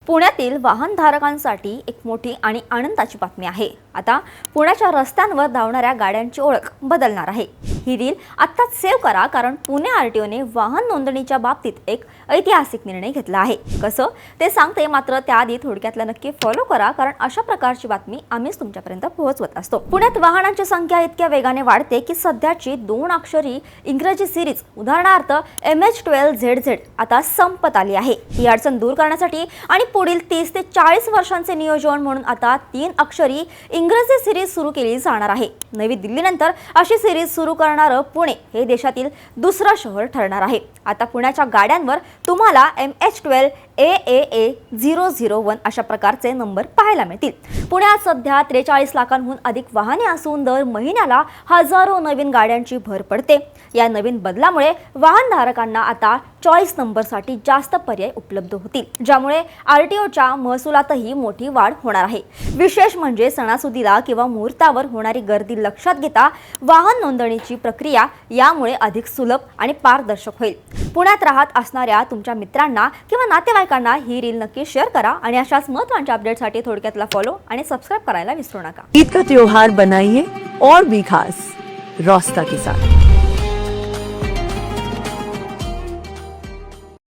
पुण्यातील वाहनधारकांसाठी एक मोठी आणि आनंदाची बातमी आहे। आता पुण्याच्या रस्त्यांवर धावणाऱ्या गाड्यांची ओळख बदलणार आहे। ही रील आत्ताच सेव्ह करा, कारण पुणे आरटीओने वाहन नोंदणीच्या बाबतीत एक ऐतिहासिक निर्णय घेतला आहे। कसं ते सांगते, मात्र त्याआधी थोडक्यातला नक्की फॉलो करा, कारण अशा प्रकारची बातमी आम्हीच तुमच्यापर्यंत पोहोचवत असतो। पुण्यात वाहनांची संख्या इतक्या वेगाने वाढते की सध्याची 2 अक्षरी इंग्रजी सिरीज उदाहरणार्थ MH12ZZ आता संपत आली आहे। ही अडचण दूर करण्यासाठी आणि पुढील 30 ते 40 वर्षांचे नियोजन म्हणून आता 3 अक्षरी इंग्रजी सिरीज सुरू केली जाणार आहे। नवी दिल्लीनंतर अशी सिरीज सुरू करणारं पुणे हे देशातील दुसरं शहर ठरणार आहे। आता पुण्याच्या गाड्यांवर तुम्हाला MH12 AAA001 अशा प्रकारचे नंबर पाहायला मिळतील। पुण्यात सध्या 43 लाखांहून अधिक वाहने असून दर महिन्याला हजारो नवीन गाड्यांची भर पडते। या नवीन बदलामुळे वाहनधारकांना आता चॉईस नंबरसाठी जास्त पर्याय उपलब्ध होतील, ज्यामुळे आरटीओच्या महसुलातही मोठी वाढ होणार आहे। विशेष म्हणजे सणासुदीला किंवा मुहूर्तावर होणारी गर्दी लक्षात घेता वाहन नोंदणीची प्रक्रिया यामुळे अधिक सुलभ आणि पारदर्शक होईल। पुण्यात राहत असणाऱ्या तुमच्या मित्रांना किंवा नातेवाईकांना ही रील नक्की शेअर करा आणि अशाच महत्त्वाच्या अपडेटसाठी थोडक्यातला फॉलो आणि सबस्क्राइब करायला विसरू नका। ईद का त्योहार बनाइए और भी खास रोस्ता के साथ।